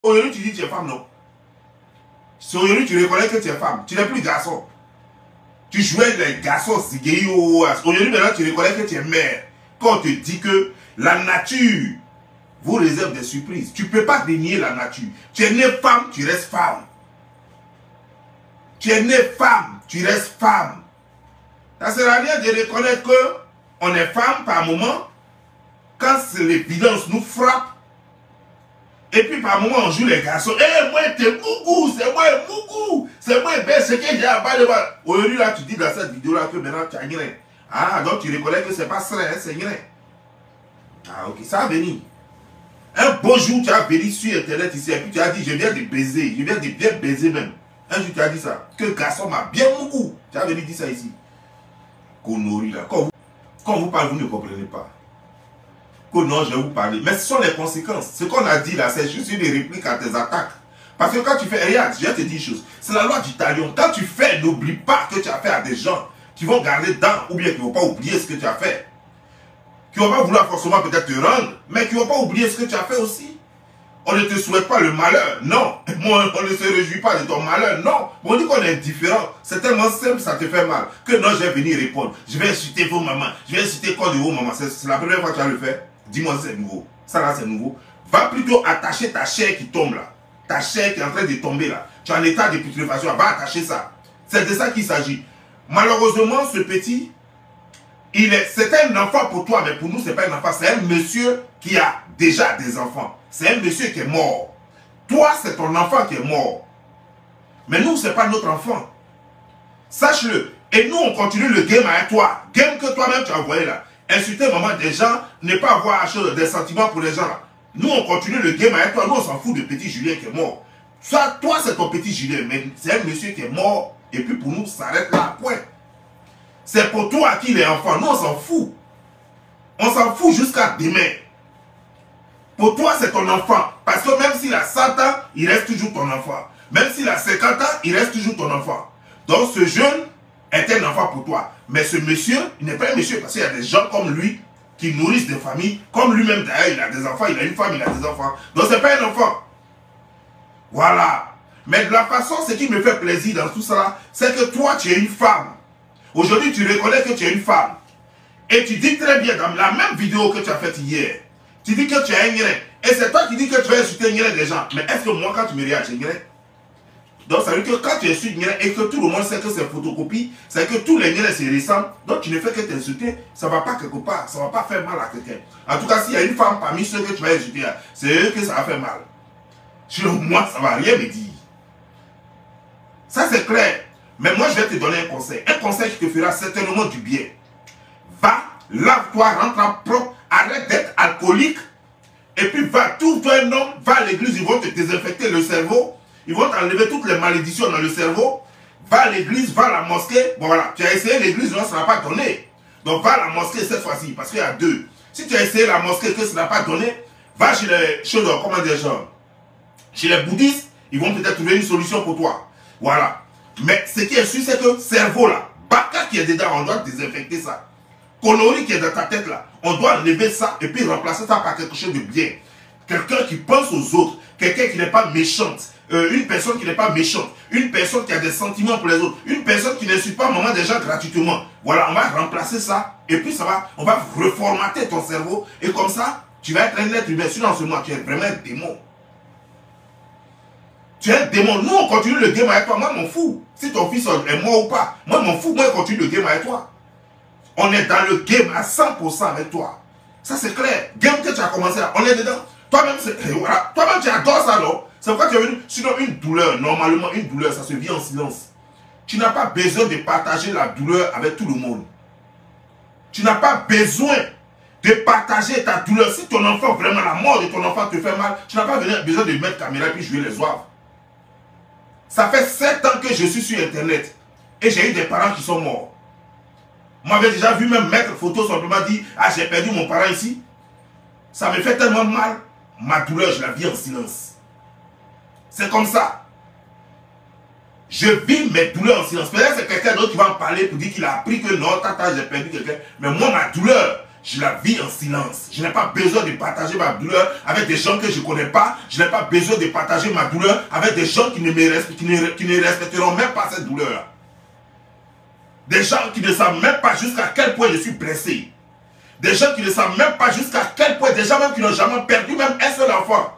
Aujourd'hui, tu dis que tu es femme, non? Si aujourd'hui, tu reconnais que tu es femme, tu n'es plus garçon. Tu jouais les garçons, aujourd'hui, maintenant, tu reconnais que tu es mère. Quand on te dit que la nature vous réserve des surprises, tu ne peux pas dénier la nature. Tu es né femme, tu restes femme. Tu es né femme, tu restes femme. Ça ne sert à rien de reconnaître qu'on est femme par moment, quand l'évidence nous frappe. Et puis par moment, on joue les garçons. Eh, moi, t'es mougou, c'est moi, mougou. C'est moi, ben, c'est que j'ai à bas de bas. Aujourd'hui, là, tu dis dans cette vidéo-là que maintenant, tu as rien. Ah, donc tu reconnais que c'est pas ça, hein, c'est rien. Ah, ok, ça va venir. Un beau jour, tu as venu sur Internet ici, et puis tu as dit, je viens de baiser, je viens de bien baiser même. Un jour, tu as dit ça, que le garçon m'a bien mougou. Tu as venu dire ça ici. Connerie, là. Quand vous parlez, vous ne comprenez pas. Que non, je vais vous parler. Mais ce sont les conséquences. Ce qu'on a dit là, c'est juste une réplique à tes attaques. Parce que quand tu fais, regarde, je vais te dire une chose. C'est la loi du talion. Quand tu fais, n'oublie pas que tu as fait à des gens qui vont garder dedans, ou bien qui ne vont pas oublier ce que tu as fait. Qui ne vont pas vouloir forcément peut-être te rendre, mais qui ne vont pas oublier ce que tu as fait aussi. On ne te souhaite pas le malheur, non. Moi, on ne se réjouit pas de ton malheur, non. On dit qu'on est indifférent. C'est tellement simple, ça te fait mal. Que non, je vais venir répondre. Je vais insulter vos mamans. Je vais insulter quoi de vos mamans. C'est la première fois que tu as le fait. Dis-moi si c'est nouveau. Ça là, c'est nouveau. Va plutôt attacher ta chair qui tombe là. Ta chair qui est en train de tomber là. Tu es en état de putréfaction. Va attacher ça. C'est de ça qu'il s'agit. Malheureusement, ce petit, c'est un enfant pour toi, mais pour nous, ce n'est pas un enfant. C'est un monsieur qui a déjà des enfants. C'est un monsieur qui est mort. Toi, c'est ton enfant qui est mort. Mais nous, ce n'est pas notre enfant. Sache-le. Et nous, on continue le game avec toi. Game que toi-même, tu as envoyé là. Insulter maman des gens, ne pas avoir des sentiments pour les gens là. Nous, on continue le game avec toi. Nous, on s'en fout de petit Julien qui est mort. Ça, toi, c'est ton petit Julien. Mais c'est un monsieur qui est mort. Et puis pour nous, ça s'arrête là. Point. C'est pour toi qu'il est enfant. Nous, on s'en fout. On s'en fout jusqu'à demain. Pour toi, c'est ton enfant. Parce que même s'il a 100 ans, il reste toujours ton enfant. Même s'il a 50 ans, il reste toujours ton enfant. Donc, ce jeune est un enfant pour toi. Mais ce monsieur, il n'est pas un monsieur. Parce qu'il y a des gens comme lui qui nourrissent des familles. Comme lui-même, d'ailleurs, il a des enfants. Il a une femme, il a des enfants. Donc, ce n'est pas un enfant. Voilà. Mais de la façon, ce qui me fait plaisir dans tout ça, c'est que toi, tu es une femme. Aujourd'hui, tu reconnais que tu es une femme. Et tu dis très bien dans la même vidéo que tu as faite hier, tu dis que tu es un Guinéen. Et c'est toi qui dis que tu vas insulter un Guinéen des gens. Mais est-ce que moi, quand tu me réagis, Guinéen? Donc, ça veut dire que quand tu insultes Guinéen et que tout le monde sait que c'est photocopie, c'est que tous les Guinéens se ressemblent, donc tu ne fais que t'insulter, ça ne va pas quelque part, ça ne va pas faire mal à quelqu'un. En tout cas, s'il y a une femme parmi ceux que tu vas insulter, c'est eux que ça va faire mal. Sur moi, ça ne va rien me dire. Ça, c'est clair. Mais moi, je vais te donner un conseil. Un conseil qui te fera certainement du bien. Va, lave-toi, rentre en propre, arrête d'être alcoolique. Et puis va, trouve-toi un homme, va à l'église, ils vont te désinfecter le cerveau. Ils vont t'enlever toutes les malédictions dans le cerveau. Va à l'église, va à la mosquée. Bon voilà, tu as essayé l'église, non, ça n'a pas donné. Donc va à la mosquée cette fois-ci, parce qu'il y a deux. Si tu as essayé la mosquée que ça n'a pas donné, va chez les comment dire, genre, chez les bouddhistes, ils vont peut-être trouver une solution pour toi. Voilà. Mais ce qui est sûr, c'est que le cerveau là, baka qui est dedans, on doit désinfecter ça. Connerie qui est dans ta tête là, on doit enlever ça et puis remplacer ça par quelque chose de bien. Quelqu'un qui pense aux autres, quelqu'un qui n'est pas méchante, une personne qui n'est pas méchante, une personne qui a des sentiments pour les autres, une personne qui n'insulte pas maman des gens gratuitement. Voilà, on va remplacer ça et puis ça va, on va reformater ton cerveau et comme ça, tu vas être un être humain. Sinon, en ce moment, tu es vraiment un démon. Tu es un démon. Nous, on continue le game avec toi. Moi, je m'en fous. Si ton fils est mort ou pas, moi, je m'en fous. Moi, je continue le game avec toi. On est dans le game à 100% avec toi. Ça, c'est clair. Game que tu as commencé là, on est dedans. Toi-même, voilà. Toi-même, tu adores ça, non? C'est pourquoi tu as venu. Sinon, une douleur, normalement, une douleur, ça se vit en silence. Tu n'as pas besoin de partager la douleur avec tout le monde. Tu n'as pas besoin de partager ta douleur. Si ton enfant, vraiment, la mort de ton enfant te fait mal, tu n'as pas besoin de mettre caméra et puis jouer les oives. Ça fait 7 ans que je suis sur Internet et j'ai eu des parents qui sont morts. Moi, j'avais déjà vu même mettre photo simplement dire « Ah, j'ai perdu mon parent ici ». Ça me fait tellement mal. Ma douleur, je la vis en silence. C'est comme ça. Je vis mes douleurs en silence. Peut-être c'est quelqu'un d'autre qui va en parler pour dire qu'il a appris que non, tata, j'ai perdu quelqu'un. Mais moi, ma douleur, Je la vis en silence. Je n'ai pas besoin de partager ma douleur avec des gens que je ne connais pas. Je n'ai pas besoin de partager ma douleur avec des gens qui ne respecteront même pas cette douleur. Des gens qui ne savent même pas jusqu'à quel point je suis blessé. Des gens qui ne savent même pas jusqu'à quel point, des gens même qui n'ont jamais perdu même un seul enfant.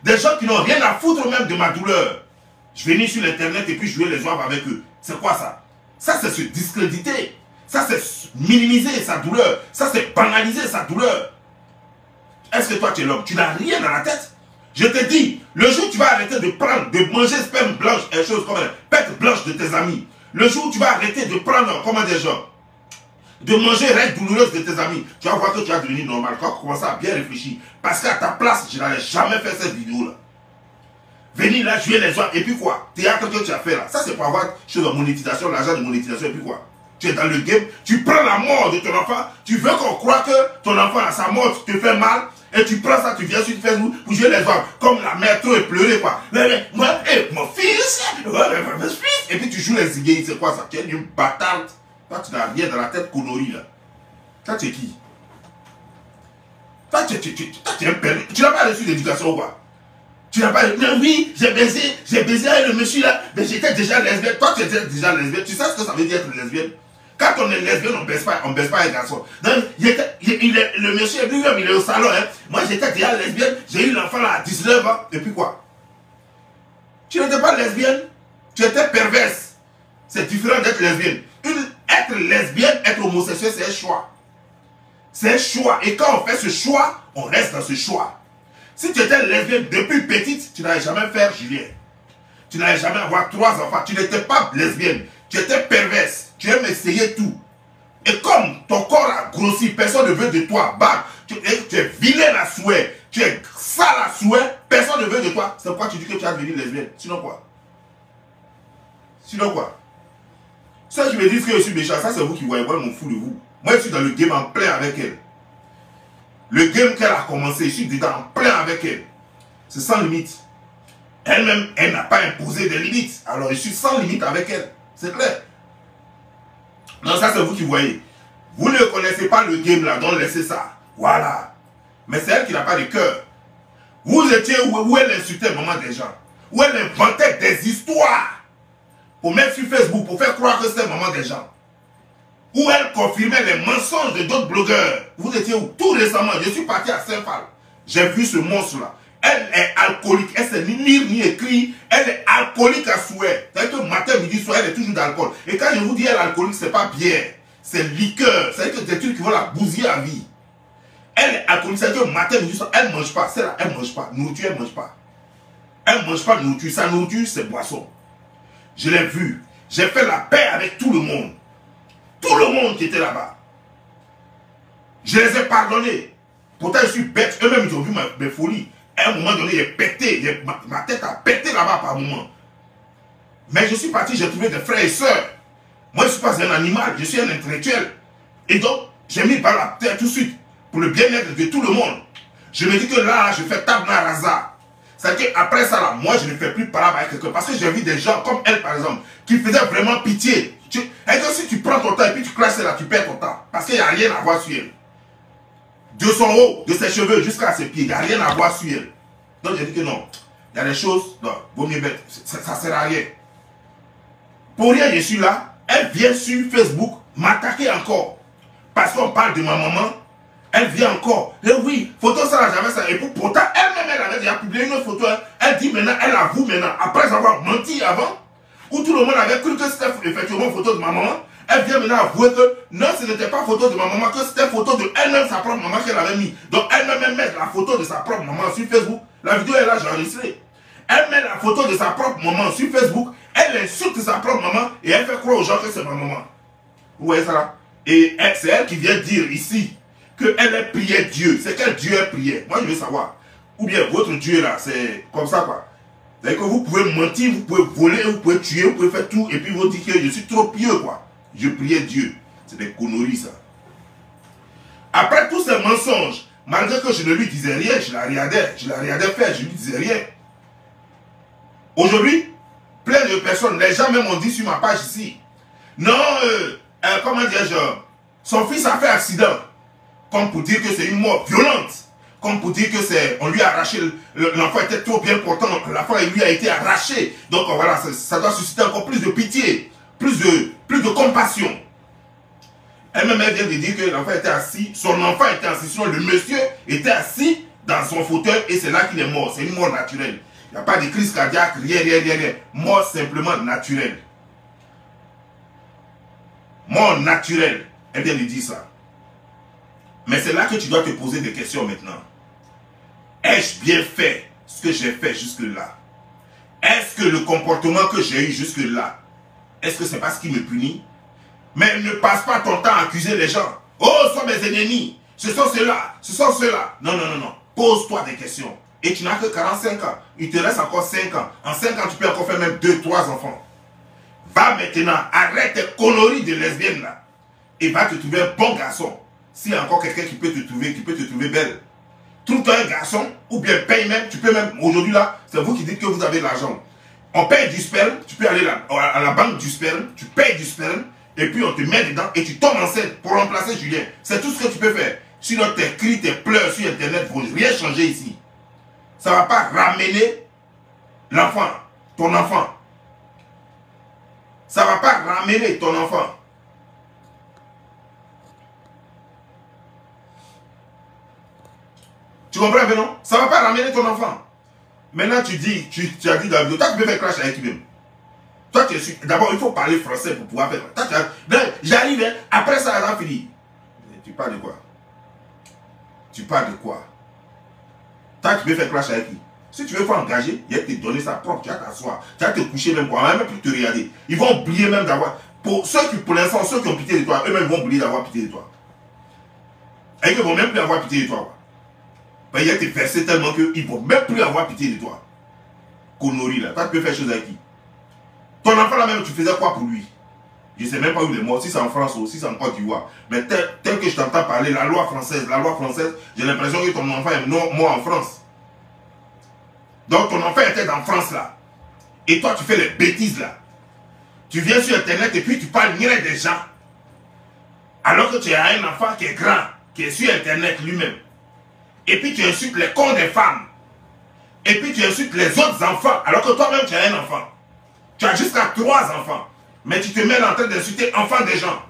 Des gens qui n'ont rien à foutre même de ma douleur. Je venais sur l'internet et puis jouer les oives avec eux. C'est quoi ça? Ça c'est se discréditer. Ça c'est minimiser sa douleur. Ça c'est banaliser sa douleur. Est-ce que toi tu es l'homme? Tu n'as rien dans la tête. Je te dis, le jour où tu vas arrêter de prendre, de manger sperme blanche et choses comme pète blanche de tes amis. Le jour où tu vas arrêter de prendre, comment des gens, de manger règles douloureuses de tes amis, tu vas voir que tu vas devenir normal. Quand tu commences à bien réfléchir, parce qu'à ta place, je n'allais jamais faire cette vidéo-là. Venir là, jouer les oies, et puis quoi? Théâtre que tu as fait là, ça c'est pour avoir chez la monétisation, l'argent de monétisation, et puis quoi? Tu es dans le game, tu prends la mort de ton enfant, tu veux qu'on croit que ton enfant à sa mort te fait mal, et tu prends ça, tu viens sur Facebook pour jouer les oies, comme la mère trop et pleurer quoi. Moi, mon fils, et puis tu joues les ziguets, c'est quoi ça? Tu es une bâtarde. Toi, tu n'as rien dans la tête, connerie là. Toi, tu es qui? Toi, tu es un père. Tu n'as pas reçu d'éducation ou quoi? Tu n'as pas. Mais oui, j'ai baisé avec le monsieur là, mais j'étais déjà lesbienne. Toi, tu étais déjà lesbienne. Tu sais ce que ça veut dire être lesbienne? Quand on est lesbienne, on ne baisse pas un garçon. Donc, le monsieur lui-même, il est au salon. Hein. Moi, j'étais déjà lesbienne. J'ai eu l'enfant là à 19 ans. Et puis quoi? Tu n'étais pas lesbienne. Tu étais perverse. C'est différent d'être lesbienne. Être lesbienne, être homosexuel, c'est un choix. C'est un choix. Et quand on fait ce choix, on reste dans ce choix. Si tu étais lesbienne depuis petite, tu n'allais jamais faire Julien. Tu n'allais jamais avoir 3 enfants. Tu n'étais pas lesbienne. Tu étais perverse. Tu aimes essayer tout. Et comme ton corps a grossi, personne ne veut de toi. Bam, tu es vilaine à souhait. Tu es sale à souhait. Personne ne veut de toi. C'est pourquoi tu dis que tu vas devenir lesbienne. Sinon quoi? Sinon quoi? Ceux qui me disent que je suis méchant, ça c'est vous qui voyez, moi je m'en fous de vous. Moi je suis dans le game en plein avec elle. Le game qu'elle a commencé, je suis dedans en plein avec elle. C'est sans limite. Elle-même, elle n'a pas imposé des limites. Alors je suis sans limite avec elle. C'est clair. Non, ça c'est vous qui voyez. Vous ne connaissez pas le game là, donc laissez ça. Voilà. Mais c'est elle qui n'a pas de cœur. Vous étiez où elle insultait maman des gens. Où elle inventait des histoires. Pour mettre sur Facebook, pour faire croire que c'était maman des gens. Où elle confirmait les mensonges de d'autres blogueurs. Vous étiez où? Tout récemment, je suis parti à Saint-Phal. J'ai vu ce monstre-là. Elle est alcoolique. Elle sait ni lire ni écrire. Elle est alcoolique à souhait. C'est-à-dire que matin, midi, soir, elle est toujours d'alcool. Et quand je vous dis elle est alcoolique, c'est pas bière. C'est liqueur. C'est-à-dire que des trucs qui vont la bousiller à vie. Elle est alcoolique. C'est-à-dire que matin, midi, soir, elle ne mange pas. Celle-là, elle ne mange pas. Nourriture, elle ne mange pas. Elle ne mange pas de nourriture. Sa nourriture, c'est boisson. Je l'ai vu. J'ai fait la paix avec tout le monde. Tout le monde qui était là-bas. Je les ai pardonnés. Pourtant, je suis bête. Eux-mêmes, ils ont vu mes folies. À un moment donné, j'ai pété. Ma tête a pété là-bas par moment. Mais je suis parti, j'ai trouvé des frères et sœurs. Moi, je ne suis pas un animal. Je suis un intellectuel. Et donc, j'ai mis par la terre tout de suite. Pour le bien-être de tout le monde. Je me dis que là, je fais tabna rasa. C'est-à-dire qu'après ça, là, moi, je ne fais plus parler avec quelqu'un. Parce que j'ai vu des gens comme elle, par exemple, qui faisaient vraiment pitié. Et que si tu prends ton temps et puis tu classes là, tu perds ton temps. Parce qu'il n'y a rien à voir sur elle. De son haut, de ses cheveux jusqu'à ses pieds, il n'y a rien à voir sur elle. Donc j'ai dit que non. Il y a des choses, non, vaut mieux mettre. Ça ne sert à rien. Pour rien, je suis là. Elle vient sur Facebook m'attaquer encore. Parce qu'on parle de ma maman. Elle vient encore. Et oui, photo ça, j'avais ça. Et pourtant, elle-même, elle avait déjà publié une autre photo. Elle dit maintenant, elle avoue maintenant, après avoir menti avant, où tout le monde avait cru que c'était effectivement photo de ma maman. Elle vient maintenant avouer que non, ce n'était pas photo de ma maman, que c'était photo de elle-même, sa propre maman qu'elle avait mis. Donc elle-même met la photo de sa propre maman sur Facebook. La vidéo est là, j'ai enregistré. Elle met la photo de sa propre maman sur Facebook. Elle insulte sa propre maman et elle fait croire aux gens que c'est ma maman. Vous voyez ça là? Et c'est elle qui vient dire ici qu'elle priait Dieu. C'est quel Dieu elle priait? Moi je veux savoir. Ou bien votre Dieu là, c'est comme ça quoi. C'est-à-dire que vous pouvez mentir, vous pouvez voler, vous pouvez tuer, vous pouvez faire tout. Et puis vous dites que je suis trop pieux quoi. Je priais Dieu. C'est des conneries ça. Après tous ces mensonges, malgré que je ne lui disais rien, je la regardais faire, je ne lui disais rien. Aujourd'hui, plein de personnes, les gens même m'ont dit sur ma page ici, non, comment dire, son fils a fait accident. comme pour dire que c'est une mort violente, comme pour dire que c'est, on lui a arraché, l'enfant était trop bien portant, l'enfant lui a été arraché. Donc voilà, ça doit susciter encore plus de pitié, plus de compassion. Elle-même, elle vient de dire que l'enfant était assis, son enfant était assis, sinon le monsieur était assis dans son fauteuil et c'est là qu'il est mort. C'est une mort naturelle. Il n'y a pas de crise cardiaque, rien. Mort simplement naturelle. Mort naturelle. Elle vient de dire ça. Mais c'est là que tu dois te poser des questions maintenant. Ai-je bien fait ce que j'ai fait jusque-là? Est-ce que le comportement que j'ai eu jusque-là, est-ce que c'est parce qu'il me punit? Mais ne passe pas ton temps à accuser les gens. Oh, ce sont mes ennemis. Ce sont ceux-là. Ce sont ceux-là. Non. Pose-toi des questions. Et tu n'as que 45 ans. Il te reste encore 5 ans. En 5 ans, tu peux encore faire même 2, 3 enfants. Va maintenant, arrête tes conneries de lesbienne là. Et va te trouver un bon garçon. S'il y a encore quelqu'un qui peut te trouver belle. Trouve-toi un garçon, ou bien paye même. Tu peux même, aujourd'hui là, c'est vous qui dites que vous avez de l'argent. On paye du sperme. Tu peux aller là, à la banque du sperme. Tu payes du sperme. Et puis on te met dedans et tu tombes enceinte pour remplacer Julien. C'est tout ce que tu peux faire. Sinon tes cris, tes pleurs sur internet ne vont rien changer ici. Ça ne va pas ramener l'enfant, ton enfant. Ça ne va pas ramener ton enfant. Tu comprends, non? Ça ne va pas ramener ton enfant. Maintenant tu dis, tu as dit dans la vidéo, toi tu peux faire crash avec lui-même. Toi, tu es d'abord, il faut parler français pour pouvoir faire. J'arrive, hein, après ça, elle a fini. Tu parles de quoi? Tu parles de quoi? Toi, tu veux faire clash avec qui? Si tu veux faire engager, il va te donner sa propre, tu vas t'asseoir, tu vas te coucher même pour même plus te regarder. Ils vont oublier même d'avoir. Pour ceux qui, pour l'instant, ceux qui ont pitié de toi, eux-mêmes vont oublier d'avoir pitié de toi. Et ils ne vont même plus avoir pitié de toi. Ben, il va te verser tellement qu'ils ne vont même plus avoir pitié de toi. Connerie là. Toi, tu peux faire chose avec qui? Ton enfant là même, tu faisais quoi pour lui? Je ne sais même pas où il est mort, si c'est en France ou si c'est en Côte d'Ivoire. Mais tel que je t'entends parler, la loi française, j'ai l'impression que ton enfant est mort en France. Donc ton enfant était en France là. Et toi tu fais les bêtises là. Tu viens sur internet et puis tu parles rien des gens. Alors que tu as un enfant qui est grand, qui est sur internet lui-même. Et puis tu insultes les cons des femmes. Et puis tu insultes les autres enfants, alors que toi-même tu as un enfant. Tu as jusqu'à 3 enfants. Mais tu te mets en train d'insulter enfants des gens.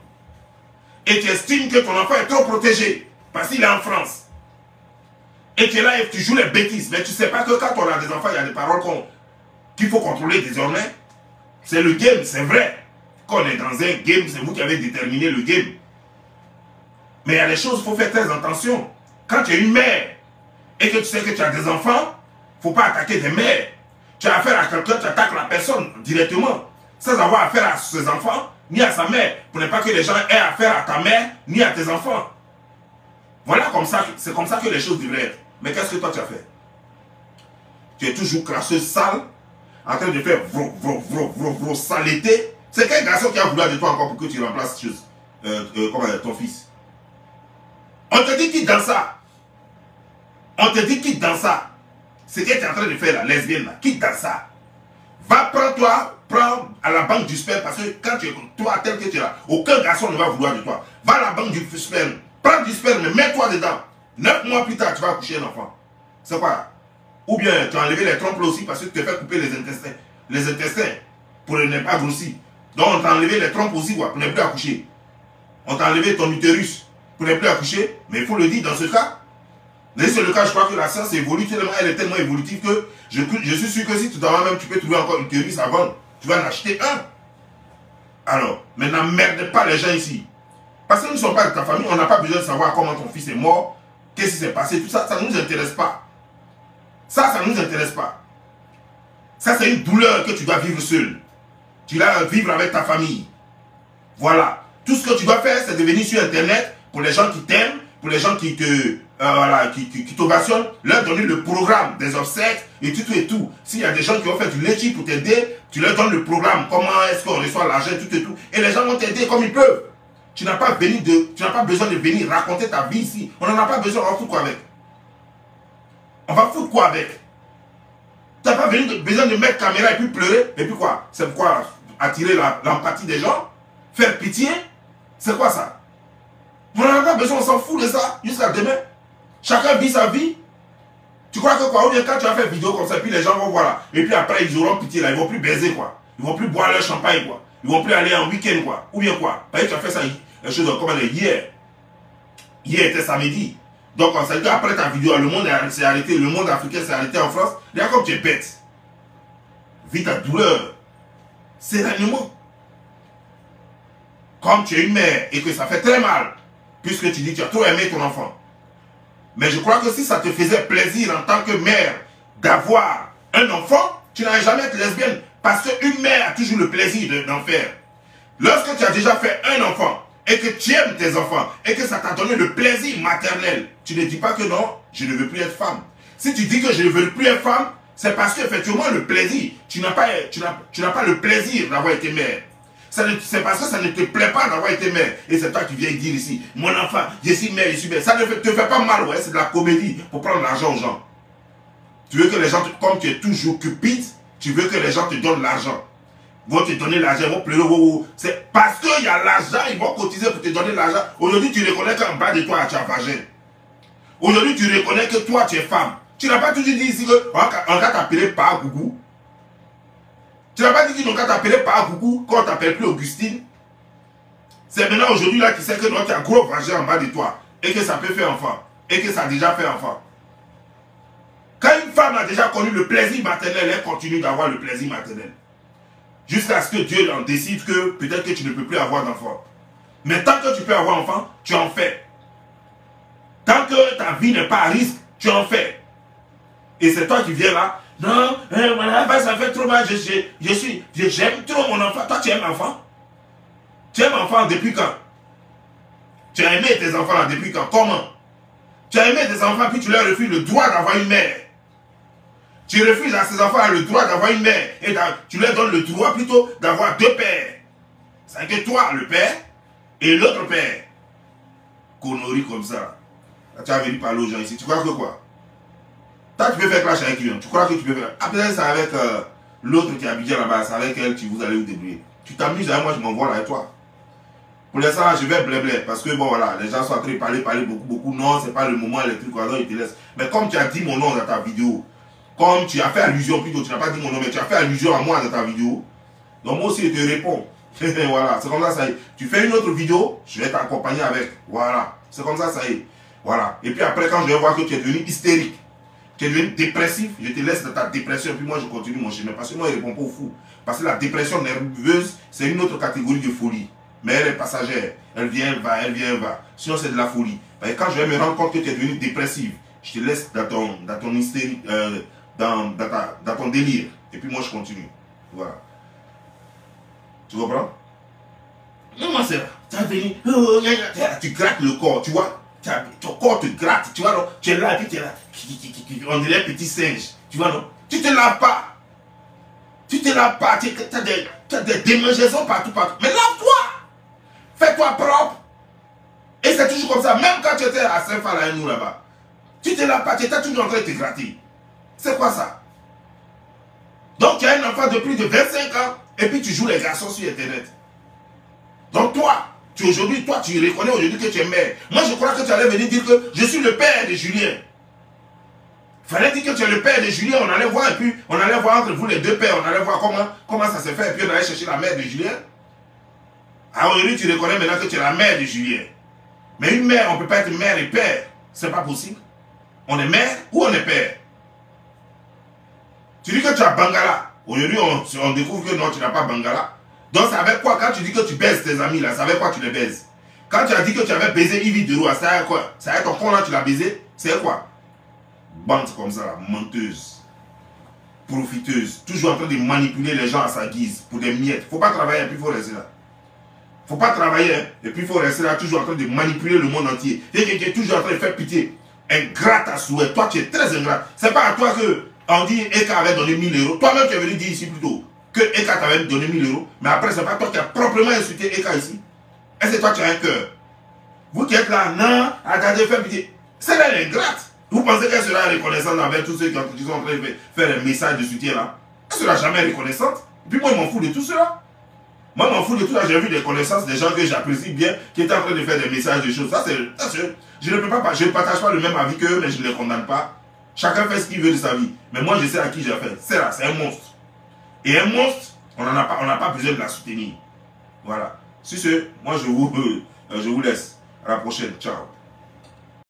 Et tu estimes que ton enfant est trop protégé. Parce qu'il est en France. Et tu es là et tu joues les bêtises. Mais tu ne sais pas que quand on a des enfants, il y a des paroles qu'il faut contrôler désormais. C'est le game, c'est vrai. Quand on est dans un game, c'est vous qui avez déterminé le game. Mais il y a des choses, il faut faire très attention. Quand tu es une mère et que tu sais que tu as des enfants, il ne faut pas attaquer des mères. Tu as affaire à quelqu'un, tu attaques la personne directement. Sans avoir affaire à ses enfants, ni à sa mère. Pour ne pas que les gens aient affaire à ta mère, ni à tes enfants. Voilà comme ça, c'est comme ça que les choses devraient être. Mais qu'est-ce que toi tu as fait? Tu es toujours crasseuse sale, en train de faire vro saleté. C'est quel garçon qui a voulu de toi encore pour que tu remplaces ton fils? On te dit quitte dans ça. On te dit quitte dans ça. Ce que tu es en train de faire, la lesbienne, là, quitte dans ça. Va prends à la banque du sperme, parce que quand tu es toi tel que tu es là, aucun garçon ne va vouloir de toi. Va à la banque du sperme, prends du sperme, mets-toi dedans. 9 mois plus tard, tu vas accoucher un enfant. C'est quoi? Ou bien tu as enlevé les trompes aussi parce que tu te fais couper les intestins. Les intestins, pour ne pas grossir. Donc on t'a enlevé les trompes aussi pour ne plus accoucher. On t'a enlevé ton utérus pour ne plus accoucher. Mais il faut le dire dans ce cas. Mais c'est le cas, je crois que la science évolue tellement, elle est tellement évolutive que je suis sûr que si tu t'en vas même, tu peux trouver encore utérus avant. Tu vas en acheter un. Alors, mais n'emmerde pas les gens ici. Parce que nous ne sommes pas de ta famille, on n'a pas besoin de savoir comment ton fils est mort, qu'est-ce qui s'est passé, tout ça, ça ne nous intéresse pas. Ça ne nous intéresse pas. Ça, c'est une douleur que tu dois vivre seul. Tu dois vivre avec ta famille. Voilà. Tout ce que tu dois faire, c'est de venir sur Internet pour les gens qui t'aiment, pour les gens qui t'ovationnent, leur donner le programme des obsèques et tout et tout. S'il y a des gens qui ont fait du léchi pour t'aider, tu leur donnes le programme, comment est-ce qu'on reçoit l'argent, tout et tout. Et les gens vont t'aider comme ils peuvent. Tu n'as pas besoin de venir raconter ta vie ici. On n'en a pas besoin, on va foutre quoi avec? On va foutre quoi avec? Tu n'as pas besoin de mettre caméra et puis pleurer. Et puis quoi? C'est pourquoi attirer l'empathie des gens? Faire pitié? C'est quoi ça? On n'en a pas besoin, on s'en fout de ça jusqu'à demain. Chacun vit sa vie. Tu crois que quoi? Ou bien quand tu as fait vidéo comme ça, puis les gens vont voir là. Et puis après, ils auront pitié là. Ils vont plus baiser quoi. Ils vont plus boire leur champagne quoi. Ils vont plus aller en week-end quoi. Ou bien quoi? Parce que tu as fait ça, comme hier. Hier était samedi. Donc ça veut dire après ta vidéo, le monde s'est arrêté. Le monde africain s'est arrêté en France. Regarde comme tu es bête. Vis ta douleur. Sereinement. Comme tu es une mère et que ça fait très mal. Puisque tu dis que tu as trop aimé ton enfant. Mais je crois que si ça te faisait plaisir en tant que mère d'avoir un enfant, tu n'allais jamais être lesbienne. Parce qu'une mère a toujours le plaisir d'en faire. Lorsque tu as déjà fait un enfant et que tu aimes tes enfants et que ça t'a donné le plaisir maternel, tu ne dis pas que non, je ne veux plus être femme. Si tu dis que je ne veux plus être femme, c'est parce qu'effectivement le plaisir, tu n'as pas le plaisir d'avoir été mère. C'est parce que ça ne te plaît pas d'avoir été mère. Et c'est toi qui viens dire ici, mon enfant, je suis mère, je suis mère. Ça ne te fait pas mal, ouais, c'est de la comédie pour prendre l'argent aux gens. Tu veux que les gens, comme tu es toujours cupide, tu veux que les gens te donnent l'argent. Ils vont te donner l'argent, ils vont pleurer. C'est parce qu'il y a l'argent, ils vont cotiser pour te donner l'argent. Aujourd'hui, tu reconnais qu'en bas de toi, tu as vagin. Aujourd'hui, tu reconnais que toi, tu es femme. Tu n'as pas toujours dit ici qu'on va t'appeler par Gougou. Tu n'as pas dit qu'on va t'appeler par Gougou quand on t'appelle plus Augustine. C'est maintenant aujourd'hui là qui sait que tu as un gros vagin en bas de toi et que ça peut faire enfant. Et que ça a déjà fait enfant. Quand une femme a déjà connu le plaisir maternel, elle continue d'avoir le plaisir maternel. Jusqu'à ce que Dieu en décide que peut-être que tu ne peux plus avoir d'enfant. Mais tant que tu peux avoir enfant, tu en fais. Tant que ta vie n'est pas à risque, tu en fais. Et c'est toi qui viens là. Non, voilà, ça fait trop mal. J'aime trop mon enfant. Toi, tu aimes l'enfant? Tu aimes l'enfant depuis quand? Tu as aimé tes enfants là depuis quand? Comment? Tu as aimé tes enfants puis tu leur refuses le droit d'avoir une mère. Tu refuses à ces enfants le droit d'avoir une mère. Et tu leur donnes le droit plutôt d'avoir deux pères. C'est que toi, le père, et l'autre père. Connerie comme ça. Là, tu as venu parler aux gens ici. Tu crois que quoi? Toi, tu peux faire clash avec lui. Tu crois que tu peux faire. Après, c'est avec l'autre qui est habillé là-bas. C'est avec elle que vous allez vous débrouiller. Tu t'amuses avec moi, je m'envoie là avec toi. Pour l'instant, je vais blé. Parce que bon, voilà, les gens sont en train de parler beaucoup. Non, c'est pas le moment, les trucs, alors ils te laissent. Mais comme tu as dit mon nom dans ta vidéo, comme tu as fait allusion, plutôt, tu n'as pas dit mon nom, mais tu as fait allusion à moi dans ta vidéo, donc moi aussi, je te réponds. Voilà, c'est comme ça y est. Tu fais une autre vidéo, je vais t'accompagner avec. Voilà, c'est comme ça y est. Voilà. Et puis après, quand je vais voir que tu es devenu hystérique, tu es devenu dépressif, je te laisse dans ta dépression, et puis moi, je continue mon chemin. Parce que moi, je ne réponds pas aux fous. Parce que la dépression nerveuse, c'est une autre catégorie de folie. Mais elle est passagère. Elle vient, elle va, elle vient, elle va. Sinon, c'est de la folie. Parce que quand je vais me rendre compte que tu es devenu dépressif, je te laisse dans ton hystérie, dans ton délire. Et puis moi, je continue. Voilà. Tu comprends? Non, moi, c'est là. Tu grattes le corps, tu vois? Ton corps te gratte, tu vois, non? Tu es là, et puis tu es là. On dirait un petit singe. Tu vois, non? Tu te laves pas. Tu te laves pas. Tu as des démangeaisons partout. Mais lave-toi. Fais-toi propre. Et c'est toujours comme ça. Même quand tu étais à Saint-Falaïnou là-bas, tu te laves pas. Tu étais toujours en train de te gratter. C'est quoi ça? Donc tu as un enfant de plus de 25 ans et puis tu joues les garçons sur Internet. Donc toi, aujourd'hui, tu reconnais aujourd'hui que tu es mère. Moi, je crois que tu allais venir dire que je suis le père de Julien. Il fallait dire que tu es le père de Julien. On allait voir et puis on allait voir entre vous les deux pères. On allait voir comment ça s'est fait et puis on allait chercher la mère de Julien. Ah, aujourd'hui, tu reconnais maintenant que tu es la mère de Julien. Mais une mère, on ne peut pas être mère et père. C'est pas possible. On est mère ou on est père. Tu dis que tu as Bangala. Aujourd'hui, on découvre que non, tu n'as pas Bangala. Donc, c'est avec quoi? Quand tu dis que tu baises tes amis, là, c'est avec quoi tu les baises? Quand tu as dit que tu avais baisé Yves Deroux, c'est avec quoi? C'est avec ton con là, tu l'as baisé? C'est quoi? Bande comme ça, là, menteuse, profiteuse, toujours en train de manipuler les gens à sa guise pour des miettes. Faut pas travailler et puis il faut rester là. Faut pas travailler hein, et puis il faut rester là, toujours en train de manipuler le monde entier. Et tu es toujours en train de faire pitié. Ingrat à souhait. Toi, tu es très ingrat. C'est pas à toi que on dit Eka avait donné 1000 euros. Toi-même, tu es venu dire ici plutôt que Eka t'avait donné 1000 euros. Mais après, c'est pas toi qui as proprement insulté Eka ici. Et c'est toi qui as un cœur. Vous qui êtes là, non, attendez, faites pitié. C'est là l'ingrate. Vous pensez qu'elle sera reconnaissante avec tous ceux qui sont en train de faire un message de soutien là? Elle sera jamais reconnaissante. Et puis moi, je m'en fous de tout cela. Moi, m'en fous de tout ça. J'ai vu des connaissances, des gens que j'apprécie bien, qui étaient en train de faire des messages, des choses. Ça, je ne peux pas, je ne partage pas le même avis qu'eux, mais je ne les condamne pas. Chacun fait ce qu'il veut de sa vie. Mais moi, je sais à qui j'ai affaire. C'est là, c'est un monstre. Et un monstre, on n'a pas besoin de la soutenir. Voilà. Sur ce, moi, je vous laisse. À la prochaine. Ciao.